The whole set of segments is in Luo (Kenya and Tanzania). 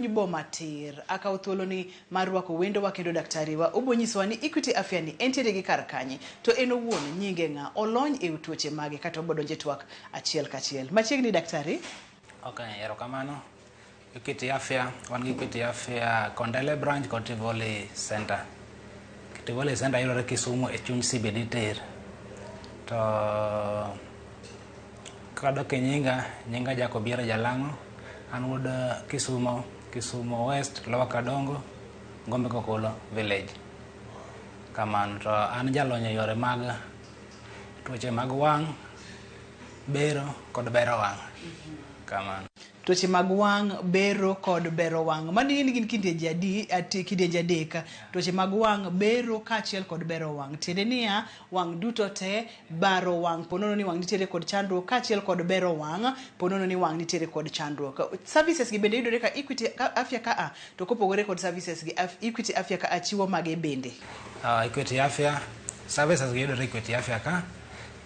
Nyubo matir akaw thuolo ni mar rwako wendo wa kendo daktari wa obonyisowa ni Equity Afya ni entiere gi kar kanye to en owuon nyinge ng'a olony e tuoche mage kata obodonje twak achiel kachiel. Machiegni daktari? Okay, erokamano. Equity Afya, wan gi Equity Afya Kondele branch kod Tivoli Center. Tivoli Center yudore Kisumu e chuny CBD tir. To kadok e nyinga Jacobiera Jalang'o, an wuod Kisumu West, Lower Kadongo, Ngombe Kokolo Village. Kamano to an jalony e yore mag tuoche mag wang', bero kod bero wang'. Kamano. Tuoche mag wang', bero kod bero wang'. Mani gin kidienje adek. Tuoche mag wang', bero kaachiel kod bero wang'. Tiende niya wang' duto te baro wang'. Ponono ni wang' nitiere kod chandruok kaachiel kod bero wang'. Ponono ni wang' nitiere kod chandruok. Services gi bende yudore ka Equity Afya ka to kopogore kod services gi Equity Afya ka chiwo mage bende. Equity Afya services gi yudore Equity Afya ka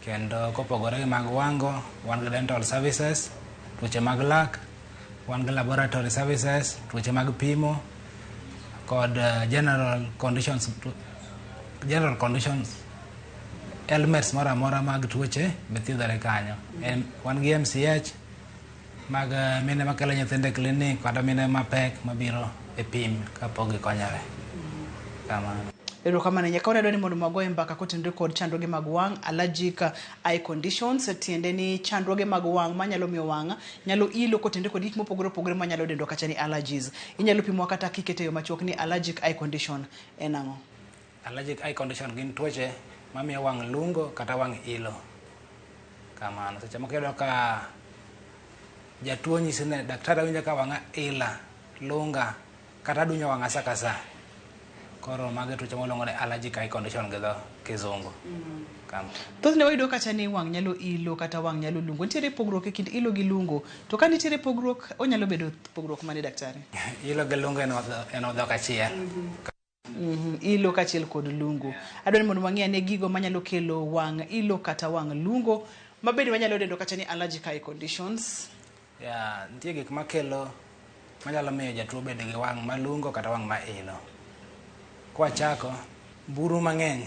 kendo kopogore mag wang'go wan gi dental services, tuoche mag lak, wan gi laboratory services, tuoche mag pimo kod general conditions elements mora mag tuoche bethiedhore kanyo. Wan gi MCH mag mine makelo nyithinde clinic kata mine mapek mabiro e pim kapok gikonyore. Kamano. Erokamano nyaka wadwaro ni mondo magoye mbaka kotenore kod chandruoge mag wang', allergic eye conditions, tiende ni chandruoge mag wang' manyalo miyo wang' nyalo ilo kotenore kod gik mopogore opogore manyalo dendo kacha ni allergies. Inyalo pimo kata kiketo yo machuok ni allergic eye condition en ang'o? Allergic eye condition gin tuoche mamiyo wang' lungo kata wang' ilo. Kamano. Seche moko iyudo ka jatuo nyisi ne daktari winjo ka wang'a ila, lunga kata dunyo wang'a sa ka sa. Koro mage tuoche molongo ne allergic eye condition gi dho kizungu. Thothne wayudo kacha ni wang' nyalo ilo kata wang' nyalo lungo. Nitiere pogruok e kind ilo gi lungo. To ka nitiere pogruok, onyalo bedo pogruok mane daktari? Ilo gi lungo en odhok achiel. Ilo kachiel kod lungo. Adwaro ni mondo wang'e ane gigo manyalo kelo wang' ilo kata wang' lungo mabende wanyalo dendo kacha ni allergic eye conditions. Nitie gik makelo manyalo miyo jatuo bedo gi wang' malungo kata wang' ma ilo. Kwachako, buru mang'eny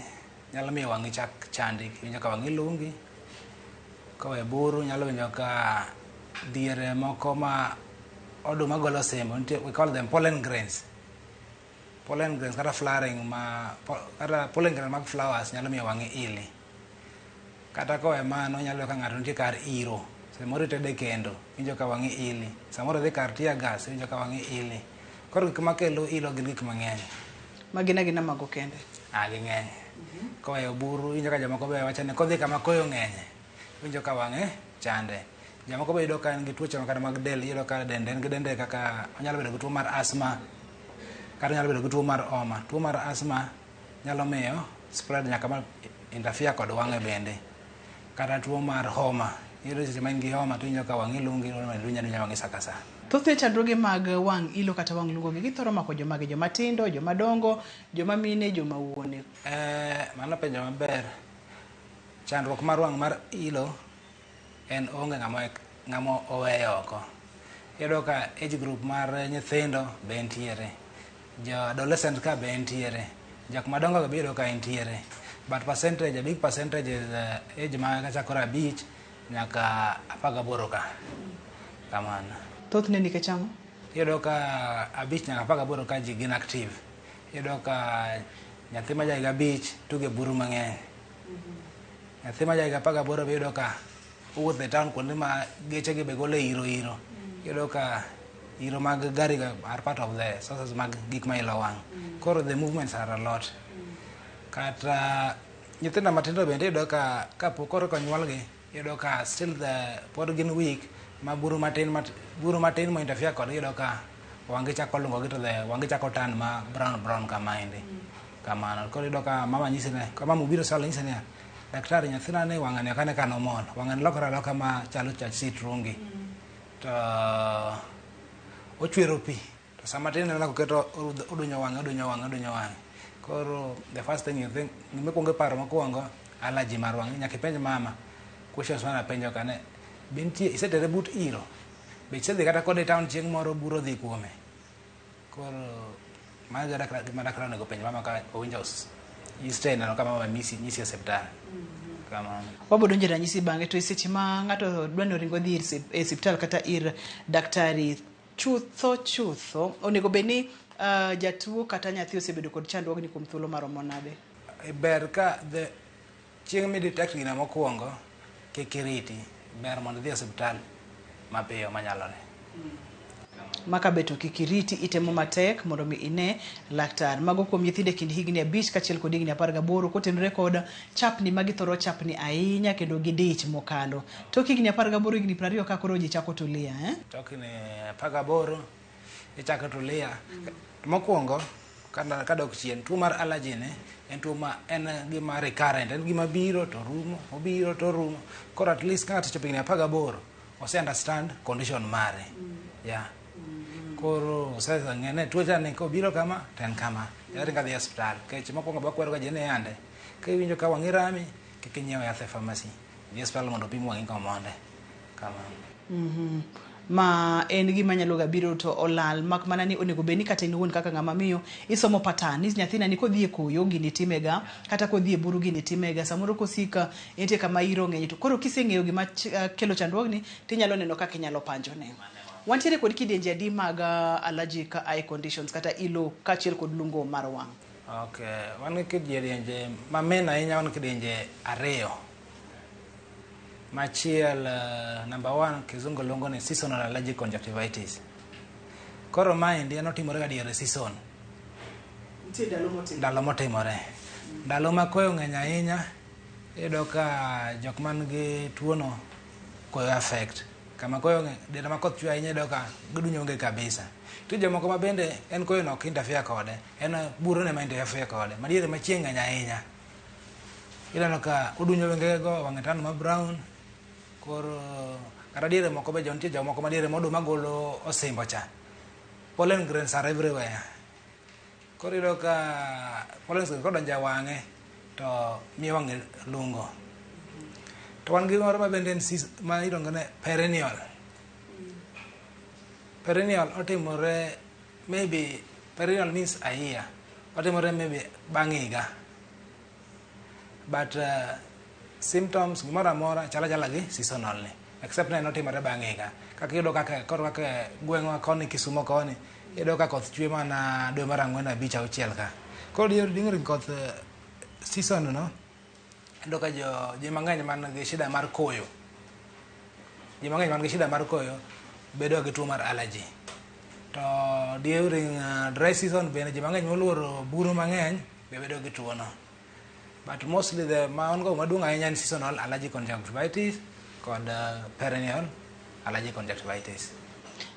nyalo miyo wang'i chak chandi, winjo ka wang'i lungi. Kowe buru nyalo winjo ka diere moko ma oduma golo simbo, we call them pollen grains. Pollen grains kata flowering kata pollen grains mag flowers nyalo miyo wang'i ili. Kata kowe mano nyalo ka ng'ato nitie kar iro, samoro itede kendo, winjo ka wang'i ili. Samoro dhi kar tear gas, winjo ka wang'i ili. Koro gik makelo ilo gin gik mang'eny. Magina mago kende. Ging'eny. Kowe buru, winjo ka jomoko be wacho ni kodhi kama koyo ng'enye, winjo ka wang'e chande. Jomoko be yudo ka en gi tuoche makata mag del, yudo ka dende kaka onyalo bedo gi tuo mar asma, kata onyalo bedo gi tuo mar homa. Tuo mar asma nyalo miyo spread nyaka ma interfere kod wang'e bende. Kata tuo mar homa, yudo seche ma in gi homa to winjo ka wang'i lungi, dunya wang'i sa ka sa. Thothne chandruoge mag wang' ilo kata wang' lungo gi thoro mako jomage, joma tindo, joma dongo, joma mine, joma wuone. Mano penjo maber. Chandruok mar wang' mar ilo en onge ng'ama oweyo oko. Iyudo ka age group mar nyithindo be entiere, jo adolescent ka be entiere, jok madongo ga be iyudo ka entiere. But percentage, a big percentage is age ma chakore 5 nyaka 18 ka. Kamano. Thothne nikech ang'o? Iyudo ka 5 nyaka 18 ka ji gin active. Iyudo ka nyathi ma jaiga 5 tuge buru mang'eny. Nyathi ma jaiga 18 be iyudo ka owuotho e town kuonde ma geche gi be golo iro. Iyudo ka iro mag gari are part of the sources mag gik ma ilo wang'. Koro the movements are a lot. Kata nyithindo matindo bende iyudo ka kapok koro konyuolgi, iyudo ka still pod gin weak, ma buru matin mo interfere kod iyudo ka wang'i chako lungo gi to wang'i chako tan ma brown kamaendi. Kamano. Koro iyudo ka mama nyisi ne, ka mama ubiro sala nyisi ne, daktari nyathina ne wang'ani ok ane ka nomol, wang'ani lokore aloka ma chalo chach sitrungi. To ochwero pi. To sama tin neno koketo odunyo wang'e. Koro the first thing you think, gimikwongo paro mokwongo, allergy mar wang'e. Nyaka ipenj mama questions mana penjo kane, be nitie isetere but iro, be isedhi kata kode town chieng' moro buro dhi kuome. Koro maja dakra nego penjo mama ka owinjo iste neno kama mama nyisi osiptal. Kamano. Wabodo donjo ranyisi bang'e to seche ma ng'ato dwa ni oringo dhi e osiptal kata ir daktari chutho onego bed ni jatuo kata nyathi osebedo kod chandruogni kuom thuolo maromo nade? Ber ka chieng' mi detect gina mokwongo kik iriti, ber mondo idhi e osiptal mapiyo manyalore. Makabeto kikiriti itemo matek mondo mi ine laktar. Mago kuom nyithinde kind higni 5 kachiel kod higni 18 kotenore kod chapni magi thoro chapni ahinya kendo gidich mokalo. Tok higni 18 higni 20 ka koro ji chako tulia Tok higni 18 ichako tulia. Mokwongo kadok chien tuo mar allergy ne en tuo ma en gima recurrent, en gima biro to rumo, obiro to rumo. Koro at least ka ng'ato chopo higni 18 ose understand condition mare. Koro sasa ngene tuocha ne ko biro kama ten kama yari kadhi hospital kech mokwongo bakwero ga jene yande kiwinjo ka wangi rami kikinyiew yath e pharmacy dhi hospital mondo pim wangi komonde kama ma en gima nyalo ga biro to olal mak mana ni onego beni kata in wuon kaka ng'ama miyo isomo pattern ni nyathina ni kodhi e koyo gini timega kata kodhi e buru gini timega samoro kosika entie kama iro ng'eny to koro kiseng'eyo gima kelo chandruogni tinyalo neno kaka inyalo panjone. Wantiere kod kidienje adi mag allergic eye conditions kata ilo kachiel kod lungo mar wang'? Okay, wan kidienje mamen ahinya wan kidienje ariyo. Machiel number 1 kizungu luongo ni seasonal allergic conjunctivitis. Koro maendi en otimore ga diere season. Ndalo motimore. Ndalo ma koyo ng'eny ahinya iyudo ka jok man gi tuono koyo affect. Kama koyo denda ma koth chwe ahinya iyudo ka gidunyo onge kabisa. To jomoko ma bende en koyo no ok interfere kode. En buro ne ma interfere kode. Madiere ma chieng' ng'eny ahinya. Iyudo ka udunyo wengego wang'e tan ma brown. Koro kata diere moko be jontie jomoko ma diere modo magolo osimbo cha. Pollen grains are everywhere. Koro iyudo ka pollen grains kodonjo e wang'e to miyo wang'e lungo. To wan gi moro ma bende ma iluongo ne perennial. Perennial otimore maybe perennial means a year. Otimore maybe bang' higa. But symptoms gimoro amora chala gi seasonal ni. Except na otimore bang' higa. Kaka iyudo kaka koro kaka gweng'wa koni Kisumo koni iyudo ka koth chwe mana dwe mar 4 5 6 ka. Koro during koth season no iyudo ka ji mang'eny man gi shida mar koyo. Ji mang'eny man gi shida mar koyo bedo gi tuo mar allergy. To during dry season bende ji mang'eny moluoro buru mang'eny bedo gi tuo no. But mostly the maongo maduong' ahinya en seasonal allergic conjunctivitis kod perennial allergic conjunctivitis.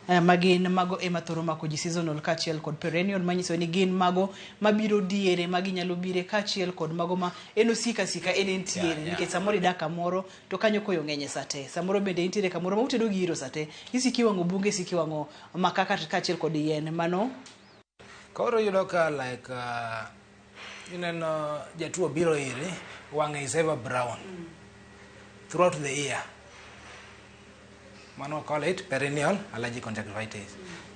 Magin mago ema thoro mako ji seasonal kachiel kod perennial manyiso ni gin mago mabiro diere magi nyalo bire kachiel kod mago ma en osika en entiere nikech samoro idak kamoro to kanyo koyo ng'enye sate samoro bende intiere kamoro ma utedo giro sate isiki wang'o bunge isiki wang'o makaka kachiel kod yien mano. Koro yudo ka like ineno jatuo biro iri wang'e is ever brown throughout the year. Mano call it perennial allergic conjunctivitis.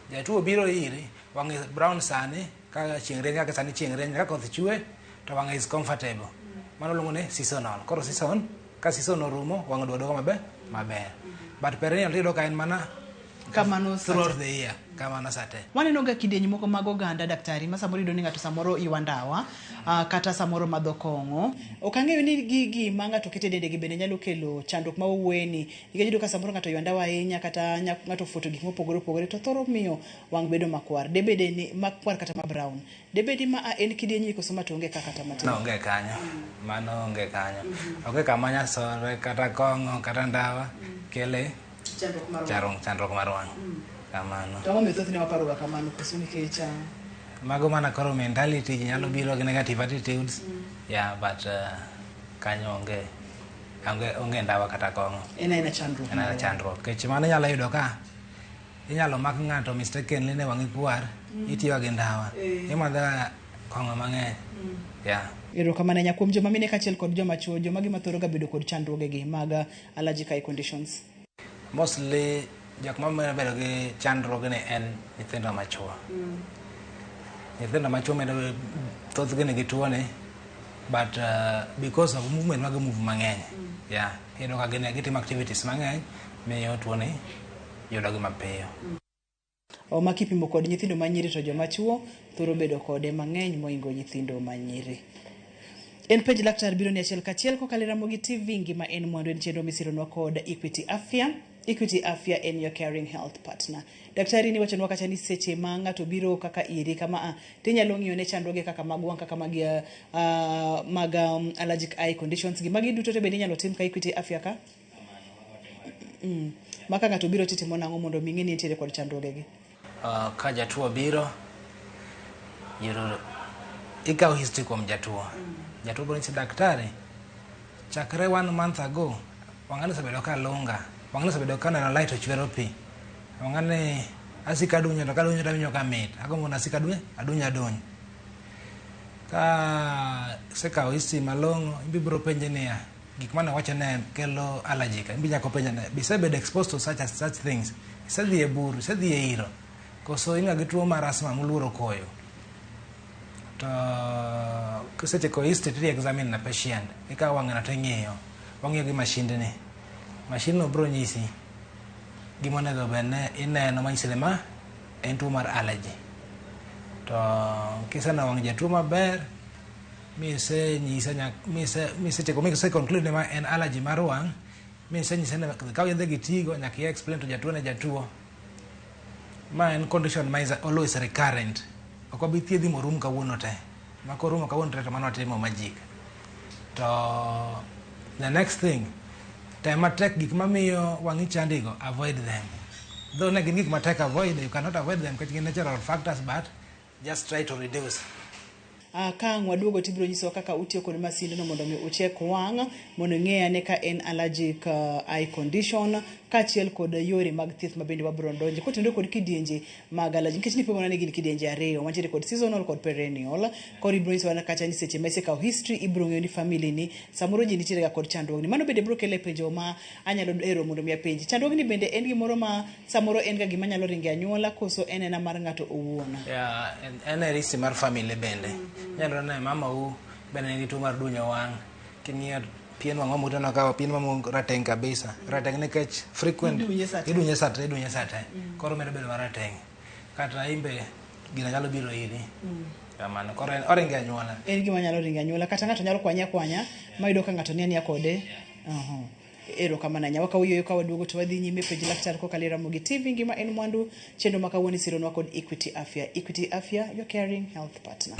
Jatuo biro iri wang'e brown sani ka chieng' rieny kaka sani chieng' rieny ka koth chwe to wang'e is comfortable. Mano luongo ni seasonal. Koro season ka season orumo wang'e duogo maber. But perennial iyudo ka en mana kamano throughout the year kamano sate. Waneno ga kidienje moko mag oganda daktari ma samoro iyudo ni ng'ato samoro iwandawa kata samoro madho kong'o. Ok ang'eyo ni gigi ma ng'ato kete dende gi bende nyalo kelo chandruok ma wuweni nikech iyudo ka samoro ng'ato iwandawa ahinya kata ng'ato foto gik mopogore opogore to thoro miyo wang' bedo makwar. Debede ni makwar kata ma brown. Debede ma en kidienje koso ma to onge kata matin. No onge kanyo. Mano onge kanyo. Onge kama nyasore kata kong'o kata ndawa kele chandruok mar wang'. Kamano. To mo methoth ne waparo ga kamano koso nikech mago mana koro mentality nyalo biro gi negative attitudes. But kanyo onge ndawa kata kong'o. Ena chandruok. Kech mano nyalo yudo ka inyalo mak ng'ato mistakenly ne wang'i kwar itiyo gi ndawa. Imadho kong'o mang'eny. Erokamano nya kuom joma mine kachiel kod joma chuo joma gima thoro ga bedo kod chandruogegi mag allergic eye conditions. Mostly jok ma bedo gi chandruogni en nyithindo machuo. nyithindo machuo medo thoth gini gi tuo ni, but because of movement mag move mang'eny, yeah, iyudo ka gini gitimo activities mang'eny miyo tuo ni yudo gi mapiyo. Ma kipimo kod nyithindo manyiri to joma chuo thoro bedo kode mang'eny moingo nyithindo manyiri. En penj laktar biro ni achiel kachiel kokalo Ramogi TV. Ngima en mwandu, en chenro misironwa kod Equity Afya. Equity Afya en your caring health partner. Daktari ni wachonwa kacha ni seche ma ng'ato biro kaka iri kama tinyalo ng'iyo ne chandruoge kaka mag wang' kaka mag allergic eye conditions, gi magi duto to bende inyalo tim ka Equity Afya ka. Maka ng'ato biro titimo nang'o mondo mi ng'e ni nitiere kod chandruoge gi. Ka jatuo biro, ikaw history kuom jatuo. Jatuo biro nisi daktari, chakre 1 month ago, wang'ani osebedo ka lunga, wang'ani osebedo ka neno light ochwero pi, wang'ani asika adunyo to kadunyo to awinjo ka mit, agombo na asika aduny. Ka sekaw history malong'o, ibiro penje niya, gik mane wacho ne kelo allergy ka, ibi nyako penje ne, bisebedo exposed to such things, isedhi e buru, isedhi e iro, koso inga gi tuo mar asma muluoro koyo. To kisetieko history to examine na patient, ikaw wang'e na to ing'iyo gi mashinde ni. Mashinde no biro nyisi gima onego bed ne ineno manyisi ni ma en tuo mar allergy. To kiseneno wang' jatuo maber, mise conclude ni ma en allergy mar wang', mise nyise ni kaw yedhe gi tigo, nyaka explain to jatuo ne jatuo. Ma en condition ma is always recurrent. Ok wabi thiedhi morum kawuono te. Ma korumo kawuono te to mano timo magic. To the next thing, time matek gik mamiyo wang'i chandigo, avoid them. Though ne gin gik matek avoid, you cannot avoid them because gin natural factors, but just try to reduce. Ka waduogo tibiro nyiso kaka utiyo kod masinde no mondo mi uchek wang' mondo ng'e ane ka en allergic eye condition, kachiel kod yore mag thieth mabende wabiro donje kotendo kod kidienje mag allergy. Nikech nipimo ne gin kidienje ariyo, mantiere kod seasonal kod perennial. Koro ibiro nyiso wana kacha ni seche ma isekaw history, ibiro ng'eyo ni family ni samoro ji nitiere ga kod chandruok ni. Mano bende biro kele penjo ma anyalo ero mondo mi apenji. Chandruok ni bende en gimoro ma samoro en ga gima nyalo ringe anyuola koso en ena mar ng'ato owuon. Yeah, en risi mar family bende. Nyalo ne mama u bende nigi tuo mar dunyo wang'. King'iyo pien wang' mamuteno ka pien mamung rateng' kabisa. Rateng' nikech frequent idunye sate. Koro medo bedo marateng'. Kata imbe gina nyalo biro iri. Kamano koro oringe anyuola. En gima nyalo ringe anyuola, kata ng'ato nyalo kwanya ma yudo ka ng'ato ni kode. Ero kama nanya waka uyo ka waduogo to wadhi nyime penj laktar kokalo Ramogi TV. Ngima en mwandu, chenro makawuono sironwa kod Equity Afya. Equity Afya, your caring health partner.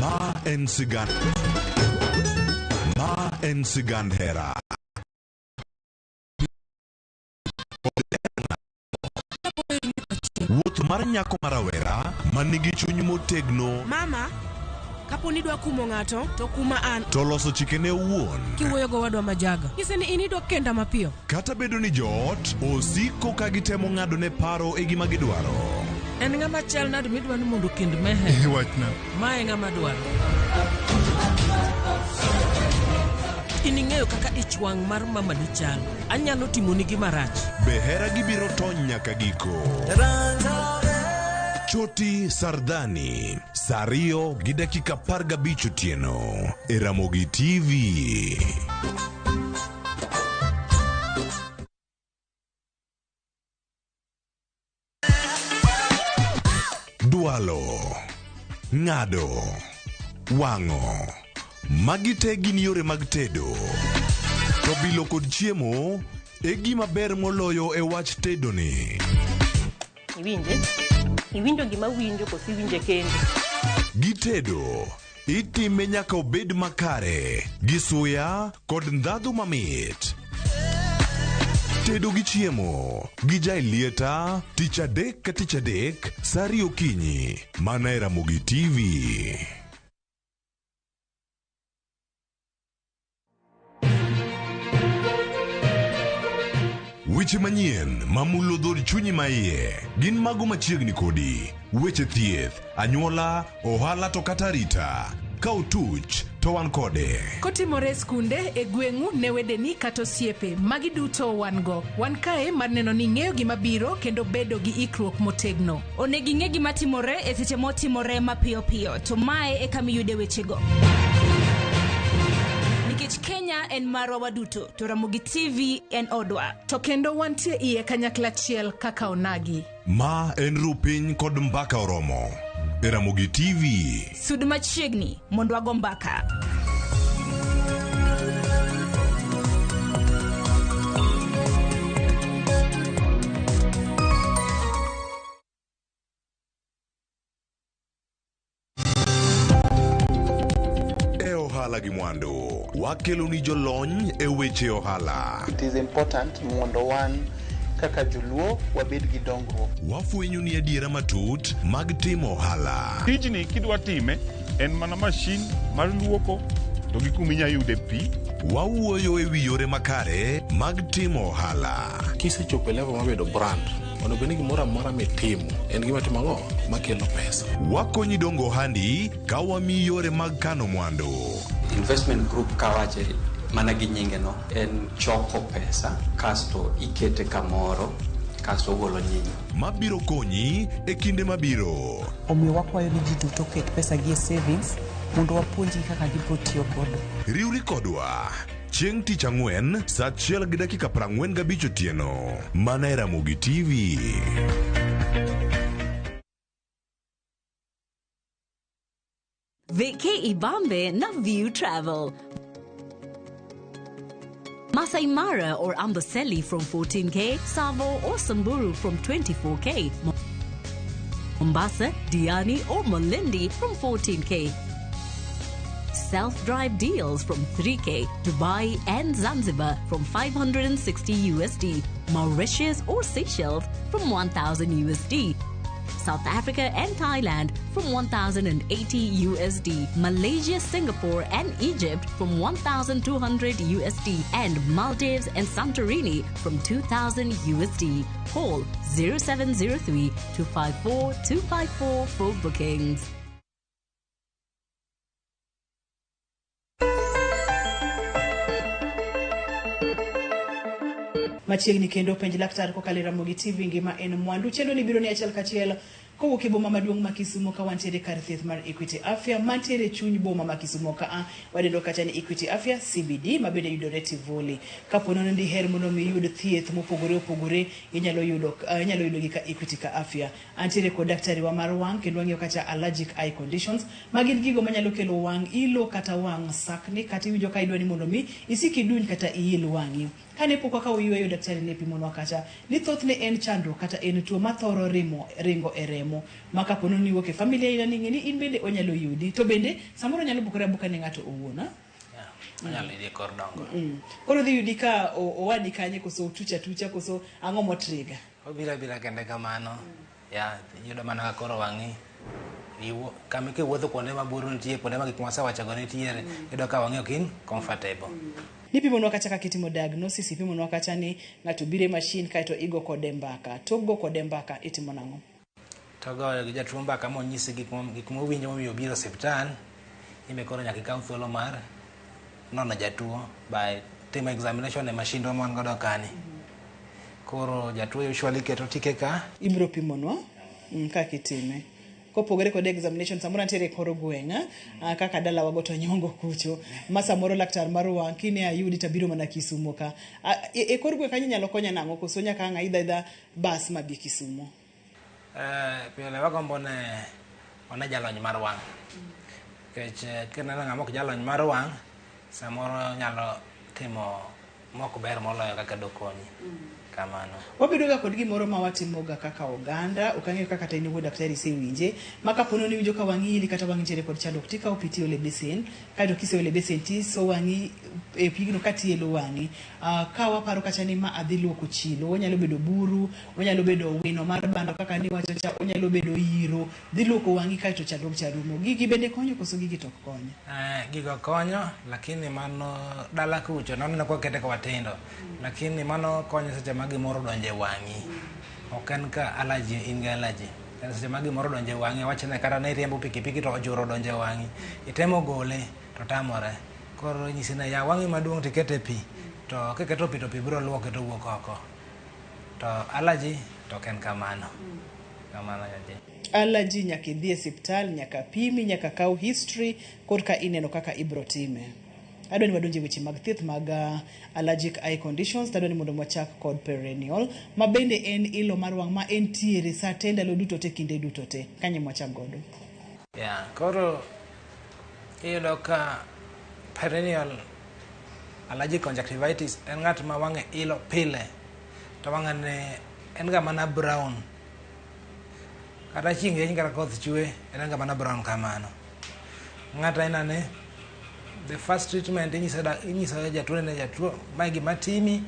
Ma en sigand hera. Wuoth mar nyako marawera manigi chuny motegno. Mama, kaponi dwa kumo ng'ato to kuma an. To loso chikene owuon. Kiwuoyo go wadwa majaga. Nyise ni inidwa kenda mapiyo. Kata bedo ni joot osiko ka gitemo ng'ado ne paro e gima gidwaro. En ng'ama chal nade midwa ni mondo kend mehe. Wachna. Ma en ng'ama dwaro. Ining'eyo kaka ich wang' mar mama ni chal. Anyalo timoni gima rach. Be hera gibiro tony nyaka giko. Choti Sardani, Sario gi dakika 15 otieno e Ramogi TV. Dualo, ng'ado, wang'o, magi te gin yore mag tedo. To bilo kod chiemo e gima ber moloyo e wach tedo ni. Iwinjo gima winjo kosi winje kendo. Gitedo itime nyaka obed makare, gi suya kod ndhadhu mamit. Tedo gi chiemo gi jai lieta tich adek ka tich adek sari okinyi mana e Ramogi TV. Weche manyien mamulo dhod chunyi maiye gin mago machiegni kodi. Weche thieth, anyuola, ohala to kata rita. ka otuch to wan kode. Kotimore skunde e gweng'u ne wedeni kata osiepe, magi duto wan go. Wan kae mar neno ni ng'eyo gima biro kendo bedo gi ikruok motegno. Onego ing'e gima timore e seche motimore mapiyo piyo, to mae e kama iyude wechego. Nikech Kenya en marwa waduto, to Ramogi TV en odwa. To kendo wantie iye kanyakla achiel kaka onagi. Ma en rupiny kod mbaka oromo. E Ramogi TV. Sud machiegni mondo wago mbaka. Ohala gi mwandu wakelo ni jolony e weche ohala. It is important mondo wan kaka joluo wabed gi dongruok. Wafwenyo ni adiera matut mag timo ohala. Tijni kidwa time en mana mashin mar luoko to gi kuminya yude pi. Wawuoyo e wi yore makare mag timo ohala. Kisechopo e level mabedo brand, mondo beni gimoro amora mitimo en gima timo ang'o makelo pesa. Wakonyi dongo ohandi ka wamiyi yore mag kano mwandu. Investment group kawache mana gi nyinge no en choko pesa kasto ikete kamoro kasto golo nyinyo. Mabiro konyi e kinde mabiro. Omiyo wakwayo ni ji duto ket pesa gi e savings mondo wapuonji kaka gibiro tiyo godo. Riwri kodwa chieng' tich ang'wen saa 1:45 otieno. Mana e Ramogi TV. VK Ibambe na View Travel. Masai Mara or Amboseli from 14K, Savo or Samburu from 24K, Mombasa, Diani or Malindi from 14K. Self-drive deals from 3K, Dubai and Zanzibar from 560 USD, Mauritius or Seychelles from 1,000 USD. South Africa and Thailand from 1,080 USD, Malaysia, Singapore and Egypt from 1,200 USD, and Maldives and Santorini from 2,000 USD. Call 0703 254 254 for bookings. Machiegni kendo penj laktar kokalo e Ramogi TV ngima en mwandu. Chendo ni biro ni achiel kachiel kowuok e boma maduong' ma Kisumo ka wantiere kar thieth mar Equity Afya mantiere chuny boma ma Kisumo ka wadendo kata ni Equity Afya CBD mabende yudore Tivoli. Kapo nono ndi her mondo mi yud thieth mopogore opogore inyalo yudo gi ka Equity ka Afya. Antiere kod daktari wa mar wang' kendo wang'iyo kata allergic eye conditions magin gigo manyalo kelo wang' ilo kata wang' sakni kata iwinjo ka idwani mondo mi isiki duny kata iil wang'i. Kane pok ka uyueyo daktari ne pimonwa kata ni thothne en chandro kata en tuo mathoro ringo e remo maka pono ni wuok e familia ina ni ng'eni in bende onyalo yudi to bende samoro nyalo bukore buka ne ng'ato owuon onyalo yudi kor dongo. Koro dhi yudi ka owadi kanye koso tucha koso ang'o motriga obila kende kamano ya yudo mana ka koro wang'i kama ke wuotho kuonde maburu nitie kuonde ma gik masawachago nitiere yudo ka wang'i ok in comfortable. Nipimonwa kata kaka itimo diagnosis, ipimonwa kata ni ng'ato bire machine kaito igo kode mbaka. Togo kode mbaka itimo nang'o? Togo gi jatuo mbaka monyisi gik mowinjo momiyo biro osiptal, ime koro nyaka ikaw thuolo mar nono jatuo by timo examination e machine wa mon godo kani. Koro jatuo usually keto tike ka ibiro pimonwa kaka itime. Kopogore kod examination samoro ntiere koro gweng'a kaka dala wago to nyongo kucho ma samoro laktar mar wang' kine ayudi tabiro mana Kisumo ka e kor gweng' kanyo nyalo konya nang'o koso nyaka ang' idha bas mabi Kisumo. Pile wagombo ne one jalony mar wang' kech kineno ng'ama ok jalony mar wang' samoro nyalo timo mok ber moloyo kaka dokonyi. Kamano. Wabedo ga kod gimoro ma watimo ga kaka oganda, okang'eyo kaka ta in wuod daktari sewinje, maka pono ni winjo ka wang'i ili kata wang'i ntiere kod chandruok tika opiti ole besen, kaito kise ole besen ti so wang'i e pigno katielo wang'i. Ka waparo kata ni ma adhi luoko chilo, onyalo bedo buru, onyalo bedo wino mar bando kaka ni wacho cha, onyalo bedo iro, dhi luoko wang'i kaito chandruok charumo. Gigi bende konyo koso gigi tok konyo? Gigo konyo, lakini mano dala kucho, noneno kwa kete kwa watendo, lakini mano konyo seche magi moro donje wang'i. Ok en ka allergy in ga allergy. seche ma gimoro donjo e wang'e, wachne kata ne riembo pikipiki to ojuro donjo e wang'i, itemo gole to tamore. Koro nyisi ni ya wang'i maduong' tikete pi, to kiketo pi to pi biro luoke to wuok oko. To allergy to ok en kamano. Kamano yaji. Allergy nyaka idhi e osiptal, nyaka pimi, nyaka kaw history korka ineno kaka ibro time. Adwa ni wadonje weche mag thieth mag allergic eye conditions. Tadwa ni mondo mwachak kod perennial, ma bende en ilo mar wang' ma entiere sa te ndalo duto te kinde duto te. Kanye mwachak godo? Yeah, koro iyudo ka perennial allergic conjunctivitis en ng'at ma wang'e ilo pile, to wang'e ne en ga mana brown. Kata chieng' rieny kata koth chwe, en ga mana brown kamano. Ng'at aina ne, the first treatment inyiso jatuo ne jatuo ma gima timi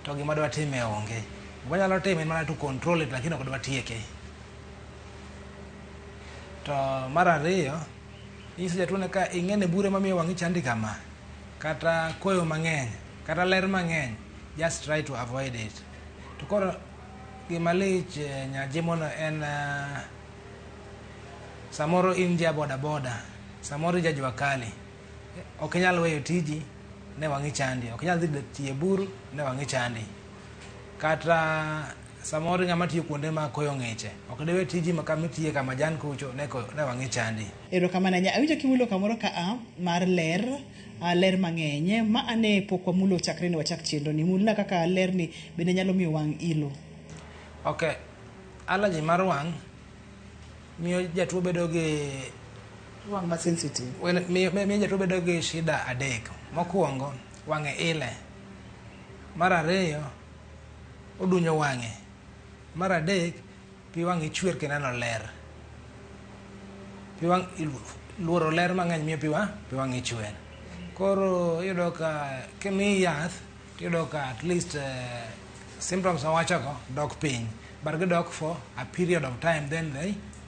to gima dwa time onge. Wanyalo time mana to control it, lakini ok dwa tieke. To mar ariyo, inyiso jatuo ne ka ing'ene bure mamiyo wang'i chandi kama, kata koyo mang'eny, kata ler mang'eny, just try to avoid it. To koro gima lich nyajemono en samoro in ja boda boda, samoro ja jua kali, ok inyal weyo tiji ne wang'i chandi, ok inyal dhi tie buru ne wang'i chandi. Kata samoro ng'ama tiyo kuonde ma koyo ng'iche, ok dewe tiji ma kamitiye kama jan kucho ne wang'i chandi. Erokamano nya awinjo kimulo kamoro ka mar ler mang'eny ma ane pok wamulo chakre ni wachak chenro ni, mulna kaka ler ni bende nyalo miyo wang' ilo. Okay, allergy mar wang' miyo jatuo bedo gi wang' ma sensitive. Miyo jatuo bedo gi shida adek. Mokwongo, wang'e ile. Mar ariyo, odunyo wang'e. Mar adek, pi wang'e chwer kineno ler. Pi wang' luoro ler mang'eny miyo pi wang'e chwer. Koro iyudo ka kimiyi yath, iyudo ka at least symptoms mawachogo dok piny, but gidok for a period of time, then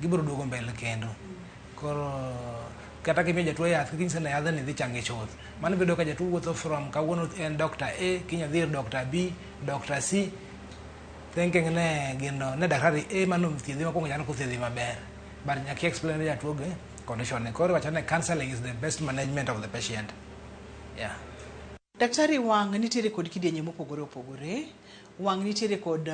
gibiro duogo mbele kendo. Koro kata kimiyo jatuo yath, kinyise ni yadhni dhi change chuth. Mano bedo ka jatuo wuotho from kawuono en Dr. A, kinya dhir Dr. B, Dr. C, thinking ne gino ne daktari A mano thiedhi makwongo nyalo kothiedhi maber. But nyaki explain ne jatuo ge condition ne. Koro wachane counseling is the best management of the patient. Yeah. Daktari, wang' nitiere kod kidienje mopogore opogore. Wang' nitiere kod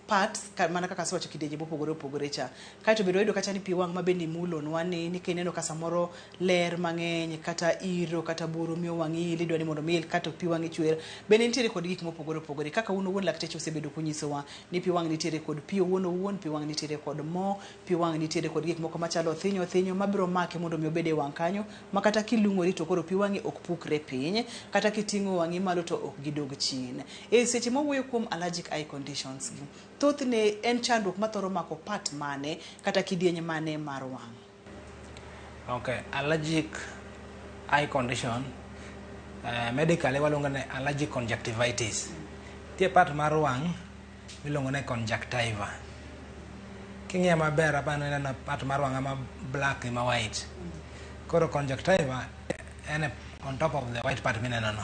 parts mana kaka sewacho kidienje mopogore opogore cha. Kae to biro yudo kacha ni pi wang' ma bende mulonwa ni kineno ka samoro ler mang'eny kata iro kata buru miyo wang'i ili dwa ni mondo mil kata pi wang'i chwer. Bende nitiere kod gik mopogore opogore. Kaka uno wuon lakteche osebedo kunyisowa ni pi wang' nitiere kod pi owuon, pi wang' nitiere kod mo, pi wang' nitiere kod gik moko machalo thinyo mabiro make mondo mi obede wang' kanyo, ma kata kilung'ori to koro pi wang'i ok pukre piny, kata kiting'o wang'i malo to ok gidog chien. Seche mawuoyo kuom allergic eye conditions gi, thothne en chandruok mathoro mako part mane kata kidieny mane mar wang'? Okay, allergic eye condition, medically waluongo ne allergic conjunctivitis. Tie part mar wang' miluongo ne conjunctiva. King'iyo maber apano ineno part mar wang' ma black ma white. Koro conjunctiva en on top of the white part mineno no.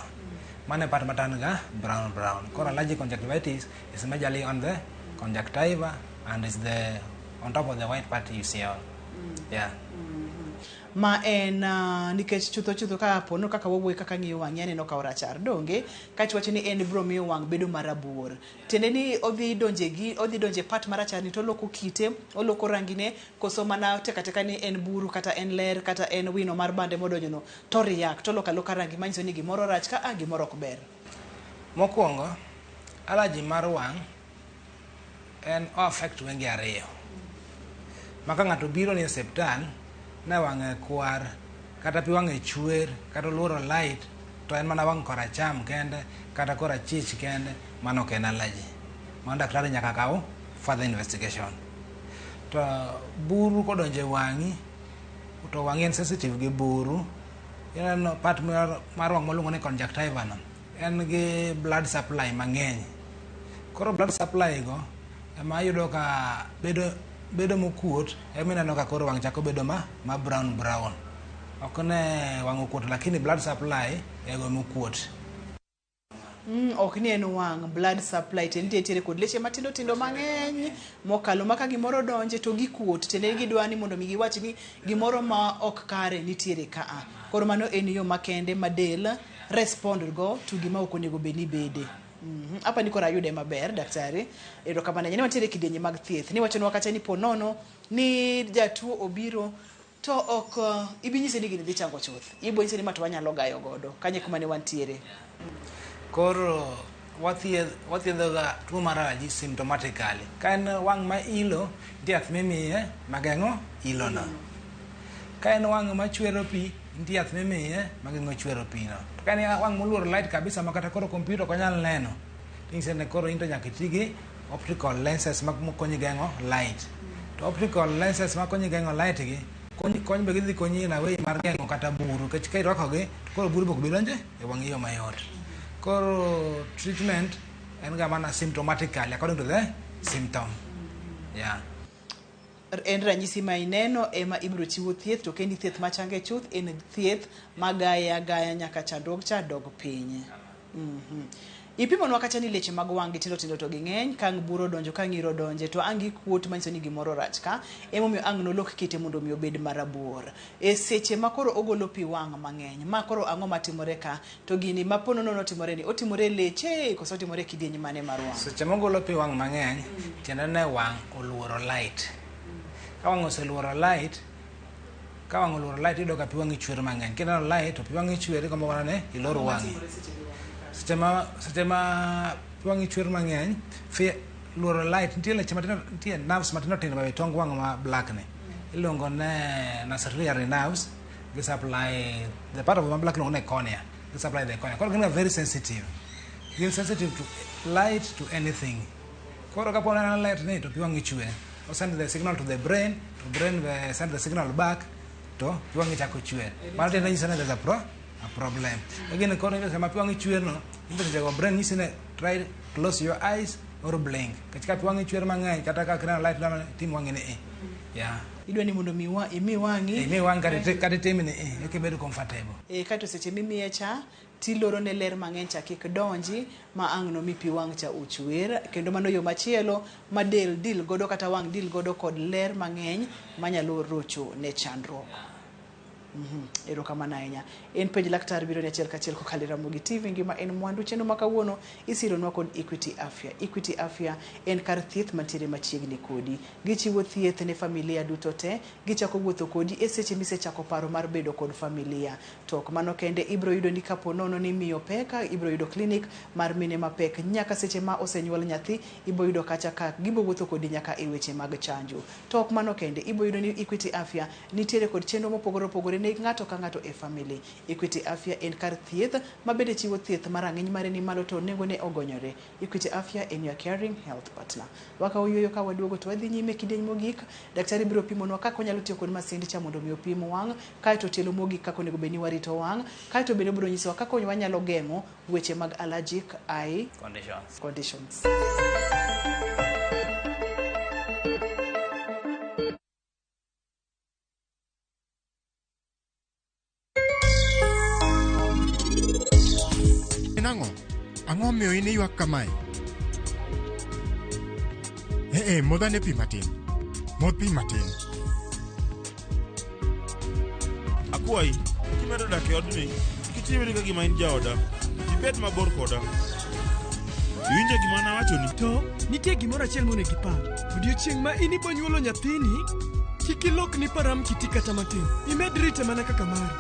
Mane part matan ga brown. Koro allergic conjunctivitis is majorly on the conjunctiva and is the on top of the white part you see all. Yeah. Ma en nikech chutho ka pono kaka wawuoyo kaka ng'iyo wang'i aneno ka orachar donge kach wacho ni en biro miyo wang' bedo marabuor. Tiende ni odhi donje part marachar ni to loko kite, oloko rangine, koso mana teka ni en buru kata en ler kata en wino mar bande modonjono to riak to loka rangi manyiso ni gimoro rach ka gimoro ok ber. Mokwongo, allergy mar wang' en affect wenge ariyo. Maka ng'ato biro ni osiptal ne wang'e kwar kata pi wang'e chwer kata luoro light to en mana wang' koracham kende kata korachich kende, mano ok en allergy. Mano daktari nyaka kaw further investigation. To buru kodonje wang'i to wang'i en sensitive gi buru, ineno part mar wang' moluongo ni conjunctiva no en gi blood supply mang'eny. Koro blood supply go ema yudo ka bedo mokuot, emineno ka koro wang' chako bedo ma brown. Ok ne wang' okuot, lakini blood supply ego mokuot. ok ni en wang blood supply tiere kod leche matindo tindo mang'eny mokalo maka gimoro donje to gikuot tende gidwani mondo mi giwach ni gimoro ma ok kare nitiere kaa. Koro mano en yo makende ma del respond go to gima ok onego bed ni bede. Apa ni kora yude maber daktari. Ero kama nanyane mantiere kidienje mag thieth. Ni wachonwa kata ni ponono ni jatuo obiro to ok ibinyise ni gini dhi chango chuth. Ibo nyise ni mato wanyalo gayo godo. Kanye kuma ne wantiere. Koro wathiedho ga tuo mar allergy symptomatically. Ka en wang' ma ilo, nitie yath mimiye mageng'o ilo no. Ka en wang' ma chwero pi, nitie yath mimiye mageng'o chwero pi no. To ka en wang' moluoro light kabisa ma kata koro kompyuta ok onyal neno, ting'ise ne koro into nyaka iti gi optical lenses makonyi geng'o light. To optical lenses makonyi geng'o light gi kony be gidhi konyi na way mar geng'o kata buru, kech ka irwakogi to koro buru be ok bi donjo e wang' yo mayot. Koro treatment en ga mana symptomatically according to the symptom. Yeah. En ranyisi ma ineno ema ibiro chiwo thieth, to kendi thieth machange chuth en thieth magaya nyaka chandruok cha dog piny. Ipimonwa kata ni leche mag wang' tindo tindo to ging'eny, kang' buro donjo, kang' iro donje to ang' gikuot manyiso ni gimoro rach ka, emomiyo ang' nolok kite mondo mi obed marabuor. E seche ma koro ogolo pi wang' mang'eny, ma koro ang'o matimore ka, to gini ma ponono notimore ni, otimore leche koso otimore kidienje mane mar wang'? Seche mogolo pi wang' mang'eny, tiende ne wang' oluoro light. Ka wang' oseluoro light, iyudo ka pi wang'i chwer mang'eny. Kineno light to pi wang'i chwer gombo mana ne ilor wang'i. Seche ma pi wang'i chwer mang'eny, luoro light, nitie leche matindo, nitie nerves matindo tindo ma tong wang' ma black ne. Iluongo ne nasariary nerves. They supply the part of the black iluongo ne cornea. They supply the cornea. Koro gin very sensitive. Gin sensitive to light, to anything. Koro kapo neno light ni to pi wang'i chwer. Send the signal to the brain send the signal back to pi wang'i chako chwer. Mano tiende nyiso ni there's a problem. Again, koro sama pi wang'i chwer no, into the brain nyisi ne try close your eyes or blink. Ka pi wang'i chwer mang'eny kata ka kineno light tim wang'i ni yeah. Idwa ni mondo imi wang'i kata tim ni eka bedo comfortable. Kato seche mimiye cha tiloro ne ler mang'eny cha kik donji ma ang' no mi pi wang' cha uchwer, kendo mano yo machielo ma del dil godo kata wang' dil godo kod ler mang'eny manyalo rocho ne chandruok. Ero kamano ahinya. En penj laktar biro ni achiel kachiel kokalo Ramogi TV ngima en mwandu. Chenro ma kawuono isironwa kod Equity Afya. Equity Afya en kar thieth mantiere machiegni kodi. Gichiwo thieth ne familia duto te. Gichako wuotho kodi e seche misechako paro mar bedo kod familia. Tok mano kende ibro yudo ni kapo nono ni miyo peka, ibro yudo klinik mar mine mapek nyaka seche ma osenyuol nyathi, ibro yudo kacha ka gibo wuotho kodi nyaka e weche mag chanjo. Tok mano kende ibro yudo ni Equity Afya nitiere kod chenro mopogore opogore ne ng'ato ka ng'ato e family. Equity Afya en kar thieth ma bende chiwo thieth mar rang'iny mare ni malo to nengo ne ogonyore. Equity Afya en your caring health partner. Waka uyuyo ka waduogo to wadhi nyime kidieny mogik. Daktari biro pimonwa kaka onyalo tiyo kod masind cha mondo mi opim wang', kae to tielo mogik kaka onego bed ni warito wang', kae to bende biro nyisowa kaka wanyalo geng'o weche mag allergic eye conditions. Ang'o miyo in ywak kamae? Modhane pi matin. Modh pi matin. Akwayi, kimedo dak e odni, kitimri ka gima in jaoda. Ibed mabor koda. Iwinjo gima nawachoni? To, nitie gimoro achiel monego ipar. Odiochieng' ma in ibonyuolo nyathini, kik ilokni param kiti kata matin. Imed rite mana kaka mari.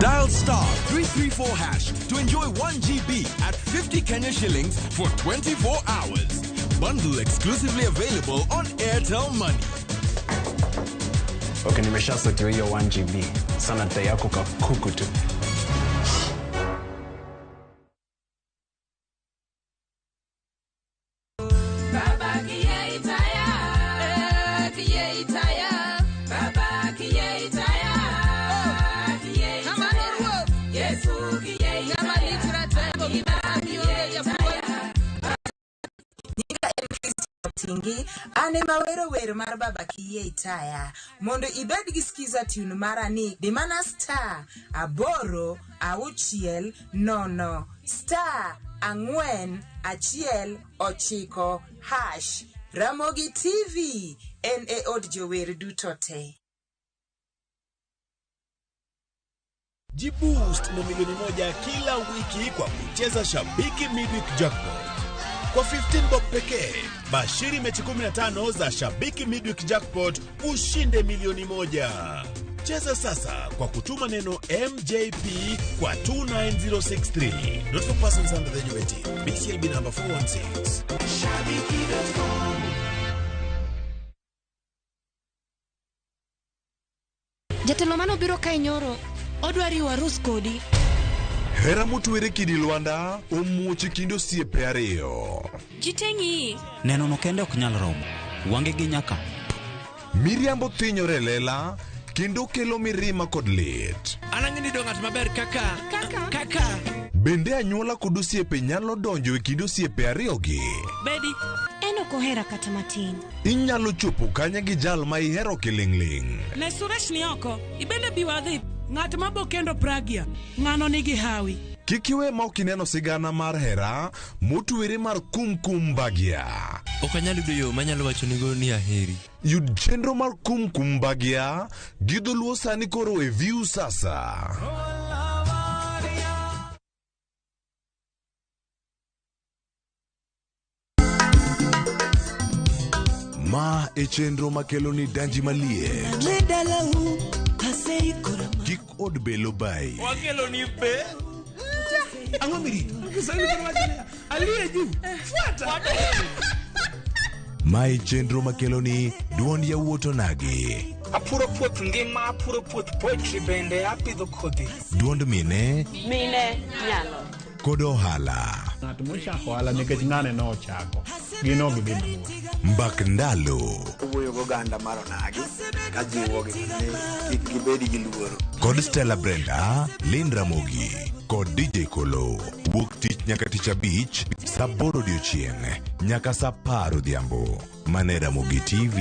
Dial *334# to enjoy 1 GB at 50 Kenya shillings for 24 hours. Bundle exclusively available on Airtel Money. Okay, nimeshasetiwa hiyo 1 GB. Sana data yako kakuku tu. gi ane mawero wer mar baba kiye itaya mondo ibed gi skiza tune mara ni dimana star 860 star 419 hash. Ramogi TV en e od jower duto te. Jiboost na milioni 1 kila wiki kwa kucheza Shabiki Midweek Jackpot. Kwa 15 bob pekee, bashiri mechi 15 za Shabiki Midweek Jackpot ushinde milioni 1. Cheza sasa kwa kutuma neno MJP kwa 29063. Not for persons under the age of 18. BCLB number 416. Shabiki.com. Jatelo mano biro kae nyoro odwari warus kodi. Hera motwere kidi Lwanda omuochi kindo osiepe ariyo. Jitengi. Neno no kende ok nyal romo. Wange gi nyaka. Miriambo thinyore lela kendo kelo mirima kod lit. Anang'ini do ng'at maber kaka. Bende anyuola kod osiepe nyalo donjo e kindo osiepe ariyogi. Bedi. Eno kohera kata matin. Inyalo chopo kanya gi jal ma ihero kiling'ling'. Ne Suresh ni oko. Ibende biwadhi. Ng'at mabo kendo Pragya. Ng'ano nigi hawi. Kikiwe ma okineno sigana mar hera motwere mar Kumkum Bagya. Okanyal yudo yo manyalo wacho nigo ni aheri. Yud chenro mar Kumkum Bagya gi dholuo sani koro e View sasa. Ma e chenro makelo ni danji malie. Kik od belo bai. Wakelo ni be. Ang'o mirito? Aliye juu. Fuata. Ma e chenro makelo ni duond yawuoto nagi. Apuro puoth ngima, apuro puoth poetry bende, apidho kodhi. Duond mine. Mine nyalo. Kod ohala. Ng'at mochako ohala nikech ng'ane no ochako. Gino gibin. Mbak ndalo. Wuoyo go ganda mar onagi ka jiwo gi kik gibedi gi luoro. Kod Stella Brenda, Lynn Ramogi, kod DJ Kolo. Wuok tich nyaka tich abich, saa 8 odiechieng' nyaka saa 10 odhiambo. Mane Ramogi TV.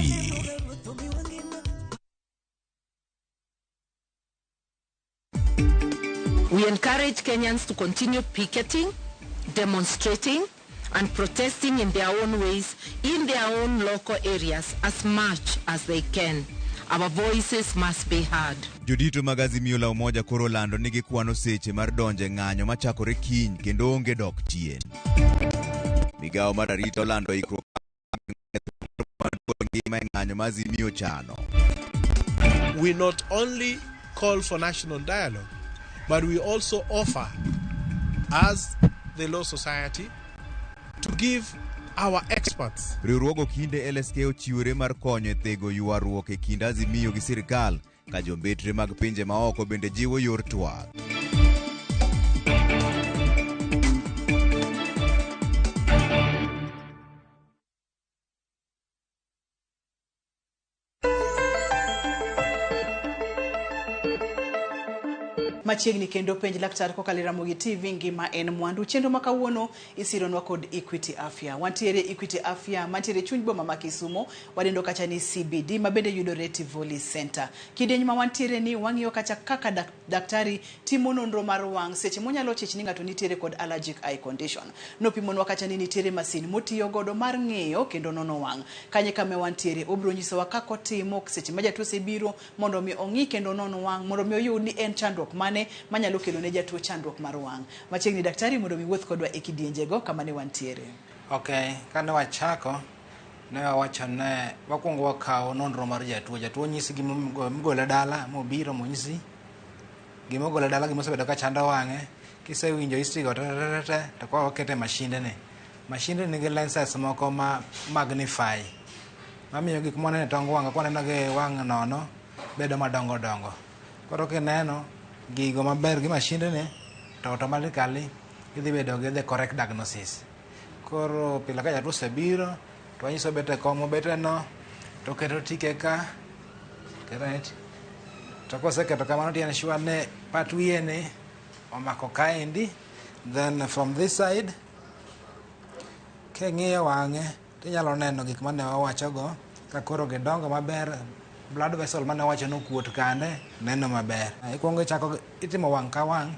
We encourage Kenyans to continue picketing, demonstrating, and protesting in their own ways, in their own local areas, as much as they can. Our voices must be heard. Jodito mag Azimio la Umoja koro lando nigi kwano seche mar donje ng'anyo machakore kiny kendo onge dok chien. Migao mar arita lando ikruok ngima ng'anyo ma Azimio chano. We not only call for national dialogue, but we also offer, as the Law Society, to give our experts. Riwruogo kinde LSK ochiwore mar konyo e thego ywaruok e kind Azimio gi sirkal ka jombetre mag pinje maoko bende jiwo yor twak. Machiegni kendo penj laktar kokalo Ramogi TV ngima en mwandu. Chenro makawuono isironwa kod Equity Afya. Wantiere Equity Afya mantiere chuny boma ma Kisumo, wadendo kacha ni CBD mabende yudore Tivoli Center. Kidieny ma wantiere ni wang'iyo kacha kaka daktari timo nonro mar wang' seche monyalo chich ni ng'ato nitiere kod allergic eye condition. Nopimonwa kacha ni nitiere masin motiyo godo mar ng'iyo kendo nono wang'. Kanye kame wantiere obro nyisowa kako timo seche ma jatuo sebiro mondo mi ong'i kendo nono wang' mondo mi oyud ni en chandruok mane manyalo kelo ne jatuo chandruok mar wang'. Machiegni daktari mondo mi wuoth kodwa e kidienjego kama ne wantiere. Okay, kane wachako ne wawacho ne wakuongo wakawo nonro mar jatuo. Jatuo nyisi gima mgole dala mobiro monyisi gima ogole dala gima osebedo ka chando wang'e. Kisewinjo history go to kwa wakete mashinde ne. Mashinde nigi lenses moko ma magnify. Mamiyo gik mane tong wang' kwa neno ge wang' nono bedo madongo dongo. Koro kineno gigo maber gi mashinde ne to automatically idhi bedo gi the correct diagnosis. Koro pila ka jatuo sebiro to wanyiso bete komo bete no to keto tike ka correct to koseketo kamano tiene sure ne pat wiye ne omako kaendi, then from this side keng'iyo wang'e tinyalo neno gik mane wawachogo ka koro gidongo maber, blood vessel mane wawacho nokuot kande neno maber. Ikuongo ichako itimo wang' ka wang'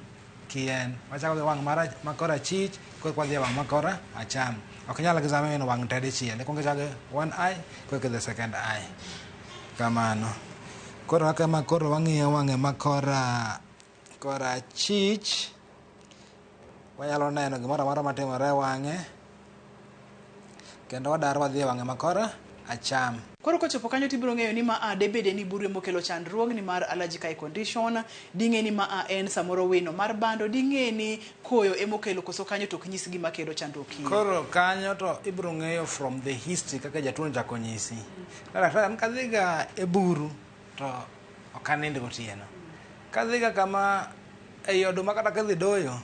kien, wachako gi wang' makora chich, koro kwadhi wang' makora acham. Ok nyal examine wang' te dichiel, ikuongo ichako one eye, koro the second eye. Kamano. Koro kaka ma koro wang'iyo wang'e makora chich, wanyalo neno gimoro amora matimore wang'e, kendo wadar wadhi wang'e makora acham. Koro kochopo kanyo tibiro ng'eyo ni ma debede ni buru mokelo chandruogni mar allergic eye condition, ding'e ni ma en samoro wino mar bando, ding'e ni koyo emokelo koso kanyo tok nyisi gima kelo chandruok kiny. Koro kanyo to ibiro ng'eyo from the history kaka jatuo chako nyisi. An kadhiga e buru to ok anindi gotieno. Kadhiga kama ei oduma kata kadhi doyo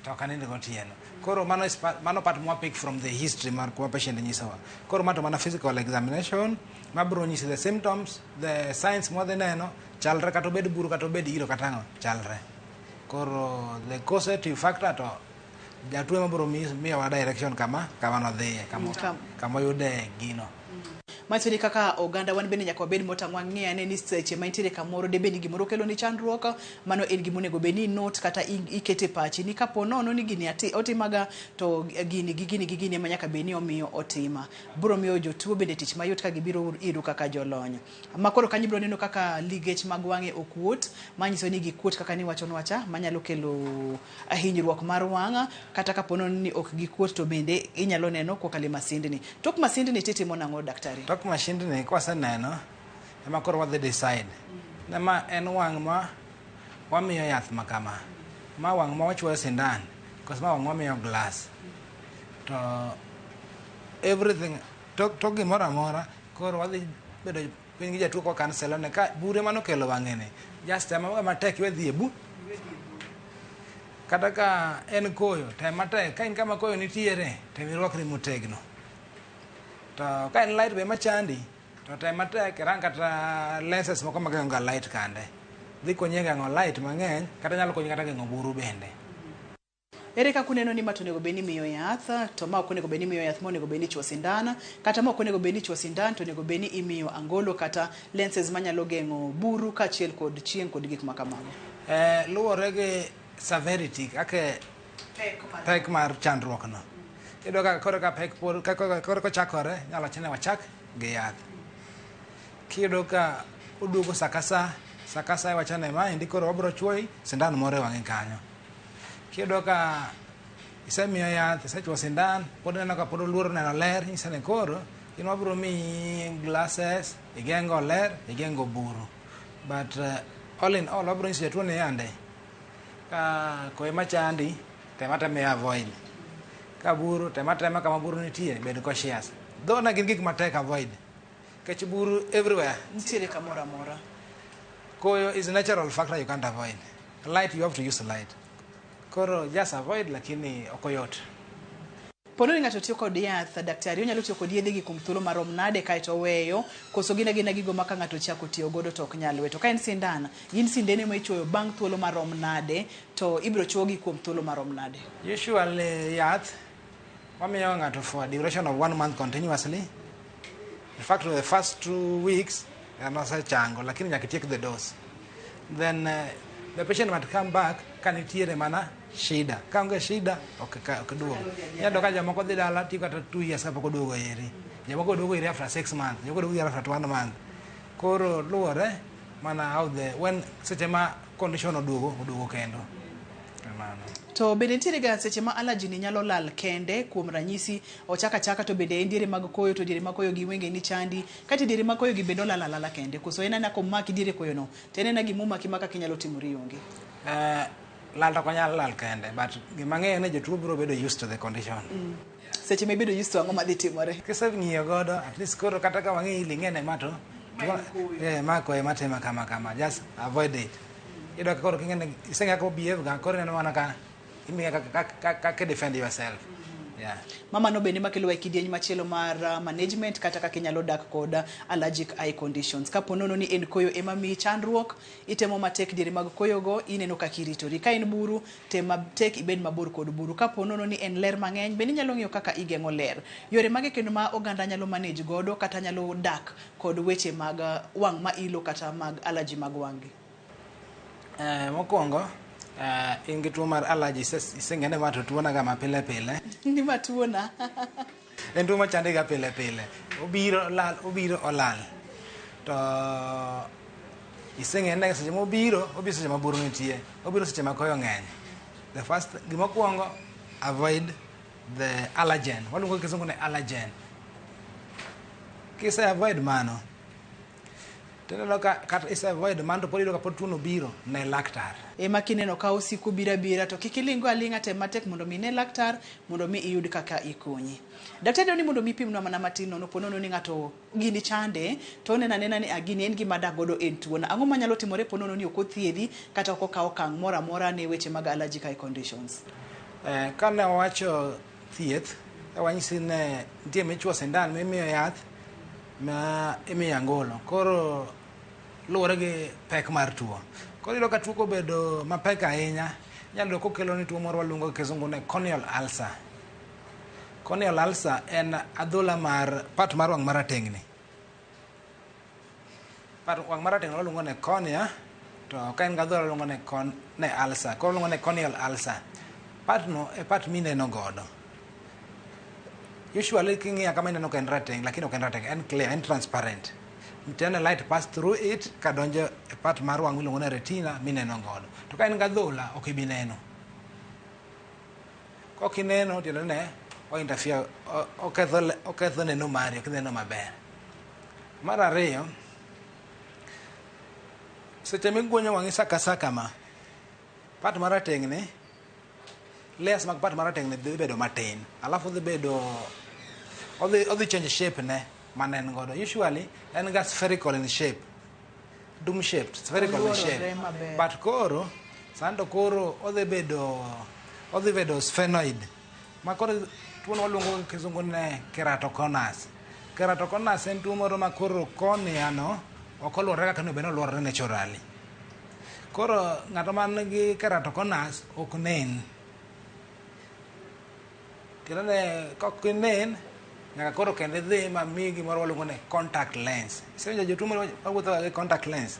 to ok anindi gotieno. Koro mano part mwa pick from the history mar kuma patient nyisowa. Koro mato mana physical examination mabiro nyisi the symptoms, the signs mwadhi neno, chalre kata obed buru kata obed iro kata ang'o, chalre. Koro the causative factor to jatuo mabiro miyowa direction kama nodhiye, kama oyude gino. Manyiso ni kaka oganda wan bende nyaka wabed motang' wang'e ane ni seche ma intiere kamoro debe ni gimoro kelo ni chandruok, mano en gimonego bed ni note kata ikete pachi ni kapo nono ni gini otimaga to gini ema nyaka bed ni omiyo otima. Biro miyo jotuo bende tich mayot ka gibiro iru kaka jolony. Makoro kanyo biro neno kaka ligech mag wang'e okuot, manyiso ni gikuot kaka ni wacha manyalo kelo hinyruok mar wang', kata kapo nono ni ok gikuot to bende inyalo neno kokale masindni. Tok masindni titimo nang'o daktari? Tok masindni kwaseneno ema koro wadhi decide. Nema en wang' ma wamiyo yath makama. Ma wang' ma wachuoyo sindan, kos ma wang' wamiyo glass. To everything tok gimoro amora koro wadhi bedo piny gi jatuo ko cancel ne ka bure mano kelo wang'e ni. Just ema matek wedhi e bu. Kata ka en koyo, tem matek ka in kama koyo nitiere, tem irwakri motegno. To ka en light be machandi, to tem matek rang kata lenses moko mageng'o light kande. Dhi konyi geng'o light mang'eny, kata nyalo konyi kata geng'o buru bende. Ere kaka uneno ni ma onego bed ni miyo yath, to ma ok onego bed ni miyo yath, ma onego bed ni ichuo sindan, kata ma ok onego bed ni ichuo sindan, to onego bed ni imiyo angolo kata lenses manyalo geng'o buru kaachiel kod chieng' kod gik makamago? Luwore gi severity, kaka pek mar chandruokno. Iyudo ka koro ka pek koro kochakore, nyalo chune wachak gi yath. Kiyudo ka oduogo sakasa iwachane ma indi koro wabiro chuoyi sindan moro e wang'e kanyo. Kiyudo ka isemiyo yath, isechuo sindan, pod neno ka pod oluoro neno ler, nyisa ni koro in wabiro miyi glasses, igeng'o ler, igeng'o buru. But all in all, wabiro nyiso jatuo ni yande ka koyo machandi temateme avoid. Ka buru tematema kama buru nitie bed cautious. Though na gin gik matek avoid. Kech buru everywhere. Nitiere kamoro amora. Koyo is a natural factor you can't avoid. Light, you have to use light. Koro just avoid lakini okoyot. Pono ni ng'ato tiyo kod yath, daktari onyalo tiyo kod yedhe gi kuom thuolo marom nade kaeto weyo, koso gina gigo ma ka ng'ato chako tiyo godo to ok nyal we. To ka en sindan, gin sindene ma ichuoyo bang' thuolo marom nade, to ibiro chuogi kuom thuolo marom nade? Usually yath wamiyo ng'ato for a duration of 1 month continuously. In fact, the first 2 weeks chango, lakini nyaka tiek the dose. Then the patient might come back kanitiere mana shida. Ka onge shida ok duogo. Nyalo ka jomoko dhi dala tiyo kata 2 years kapok oduogo iri. Jomoko duogo iri after 6 months, jomoko duogo iri after 1 month. Koro luwore mana how when seche ma condition oduogo kendo. To bende nitiere ga seche ma allergy ni nyalo lal kende, kuom ranyisi ochaka to bende ndiere mag koyo, to diere mag koyo gi wenge ni chandi, kati diere mag koyo gi bende lala kende. Koso en ana komaki diere koyo no, to en ana gimuma kaka kinyalo timori onge. Lal to konyal lal kende, but gima ng'eyo ni jotuo biro bedo used to the condition. Seche ma bedo used to ang'o madhi timore? Kiseng'iyo godo, at least koro kata ka wang'e iling'ene mato, ma koyo matema kama, just avoid it. Iyudo ka koro king'ene iseng'e ka behave ga, koro neno mana ka imiye kaka defend yourself. Yeah. Mama no bende makelo e kidieny machielo mar management kata kaka inyalo dak kod allergic eye conditions. Kapo nono ni en koyo ema mi chandruok, itemo matek diere mag koyogo, ineno kaka iritori. Ka en buru, tem matek ibed mabor kod buru. Kapo nono ni en ler mang'eny, bende inyalo ng'iyo kaka igeng'o ler. Yore mage kendo ma oganda nyalo manage godo kata nyalo dak kod weche mag wang' ma ilo kata mag allergy mag wang'gi. Mokwongo, in gi tuo mar allergy, iseng'ene ma to tuona ga ma pile pile. Ni ma tuona. En tuo machande ga pile pile. Obiro olal. To iseng'ene seche mobiro seche ma buru nitie. Obiro seche ma koyo ng'eny. The first, gimokwongo, avoid the allergen. Waluongo kisungu ne allergen. Kise avoid mano, teneno kata isa avoid mano to pod iyudo ka pod tuono biro, ne laktar. Ema kineno ka osiko bira to kik ilingo alinga tem matek mondo mi ne laktar mondo mi iyud kaka ikonyi. Daktari dwani mondo mi pimnwa mana matin nono po nono ni ng'ato gini chande to oneno anena ni gini en gima dak godo en tuo. Ang'o manyalo timore po nono ni ok othiedhi kata ok okawo okang' moro amora ne weche mag allergic eye conditions? Ka ne wawacho thieth, wanyisi ne nitie michuo sindan mimiyo yath ma imiyo angolo. Koro luwore gi pek mar tuo. Koro iyudo ka tuo kobedo mapek ahinya, nyalo kokelo ni tuo moro waluongo gi kisungu ne corneal ulcer. Corneal ulcer en adhola mar part mar wang' marateng'ni. Wang' marateng'ni waluongo ne cornea, to ka en gadhola waluongo ne ulcer. Koro waluongo ne corneal ulcer. Part no e part mineno godo. Usually king'iya kama ineno ka en rateng', lakini ok en rateng', en clear, en transparent. Then light pass through it kadonjo e part mar wang' miluongo ne retina mineno godo. To ka en gadhola ok ibi neno. Kok ineno tiende ne o interfere, oketho neno mari, ok neno maber. Mar ariyo, seche miguonyo wang'i saka ma, part mar rateng'ni, layers mag part mar rateng'ni dhi bedo matin. Alafu dhi bedo, odhi change shape ne manen godo. Usually en ga spherical in shape, dome shaped, spherical in shape. But koro sando koro odhi bedo sphenoid. Ma koro tuo waluongo gi kisungu ne keratoconus. Keratoconus en tuo moro ma koro cornea no ok oluorore kaka nobedo oluorore naturally. Koro ng'ato man gi keratoconus ok nen. Kendo ne kok nen nyaka koro kende dhi ma mi gimoro waluongo ne contact lens. Isenjo jotuo mawuotho gi contact lens,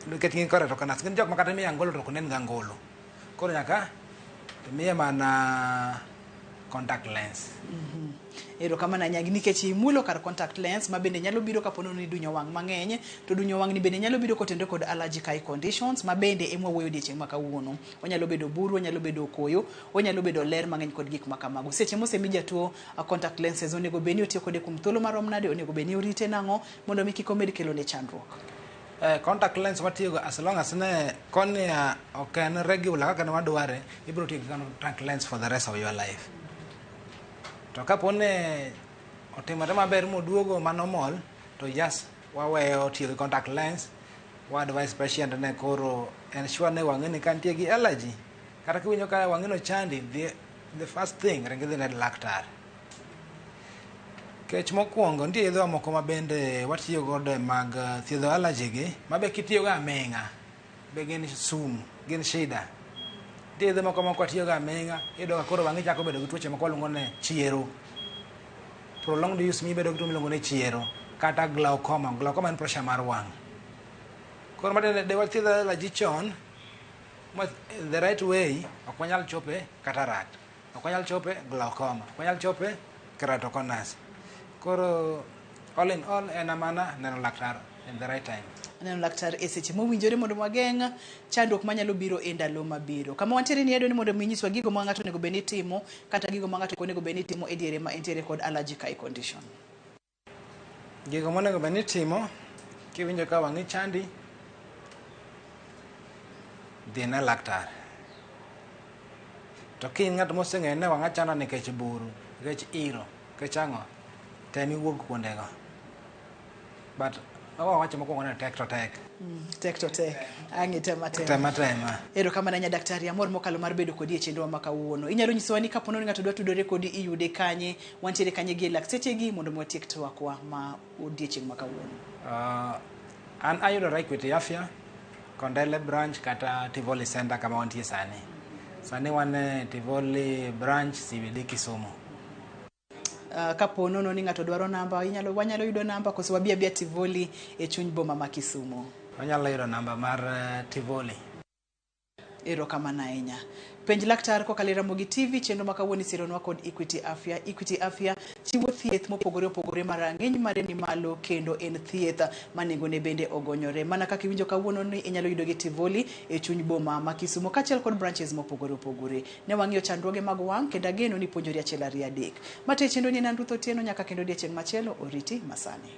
nikech gin keratoconus. Gin jok ma kata miyo angolo to ok nen gi angolo. Koro nyaka miye mana contact lens. Erokamano nyagi nikech imulo kar contact lens ma bende nyalo biro kapo ni dunyo wang' mang'eny, to dunyo wang' ni bende nyalo biro kotende kod allergic eye conditions ma bende ema wawuoyo odiochieng' ma kawuono. Onyalo bedo buru, onyalo bedo koyo, onyalo bedo ler mang'eny kod gik ma kamago. Seche mosemi jatuo contact lenses onego beni otiyo kode kuom thuolo marom nade, onego beni orite nang'o mondo mi kik omed kelo ne chandruok? Contact lens watiyo go as long as ne cornea ok en regular kaka ne wadware, ibiro tiyo gi contact lens for the rest of your life. To kapo ne otimore maber moduogo manomol, to just waweyo tiyo gi contact lens, wa advise patient ne koro en sure ne wang'eni ka nitie gi allergy. Kata kiwinjo ka wang'ino chandi, the first thing ring idhi ne laktar. Kech mokwongo nitie yedhe moko ma bende watiyo godo mag thiedho allergy gi, ma be kitiyo ga aming'a, be gin sum, gin shida. Nitie yedhe moko ma kwatiyo ga aming'a, iyudo ka koro wang'i chako bedo gi tuoche moko waluongo ne chiero. Prolonged use mi bedo gi tuo miluongo ne chiero, kata glaucoma. Glaucoma en pressure mar wang'. Koro matiende de wathiedho allergy chon, the right way, ok wanyal chope cataract, ok wanyal chope glaucoma, ok wanyal chope keratoconus. Koro all in all en mana neno laktar in the right time. Neno laktar e seche mowinjore mondo wageng' chandruok manyalo biro e ndalo mabiro. Kama wantiere ni ni mondo minyiswa gigo ma ng'ato onego bed ni timo kata gigo ma ng'ato onego bed ni timo e diere ma entiere kod allergic eye condition. Gigo monego bed ni timo kiwinjo ka wang'i chandi, dhi ne laktar. To kin ng'at moseng'eyo ne wang'a chanda nikech buru, nikech iro, nikech ang'o, tem iwuog kuondego. But wacho mokwongo ni tek to tek. Tek to tek. Ang'e tema. Ero kama nanya daktari amor mokalo mar bedo kodi e chenro ma kawuono. Inyalo nyisowa ni kapo ni ng'ato dwa tudore kodi iyude kanye, wantiere kanye gi laksechegi mondo mwatiek twakwa ma odiechieng' ma kawuono. An ayudora Equity Afya, Kondele branch kata Tivoli Center kama wantie sani. Sani wan Tivoli branch CBD Kisumu. Kapo nono ni ng'ato dwaro namba, wanyalo yudo namba koso wabia Tivoli e chuny boma ma Kisumu. Wanyalo yudo namba mar Tivoli. Ero kama na ahinya. Penj laktar kokalo Ramogi TV chenro ma kawuono sironwa kod Equity Afya. Equity Afya chiwo thieth mopogore opogore marang'iny mare ni malo kendo en thieth ma nengone bende ogonyore. Mana kaka iwinjo kawuono ni inyalo yudo gi Tivoli e chuny boma ma Kisumu kaachiel kod branches mopogore opogore. Ne wang'iyo chandruoge mag wang' kendo ageno ni puonjori achiel ariyo adek. Mate chenro ni Nandutho Tieno nyaka kendo odiechieng' machielo oriti masani.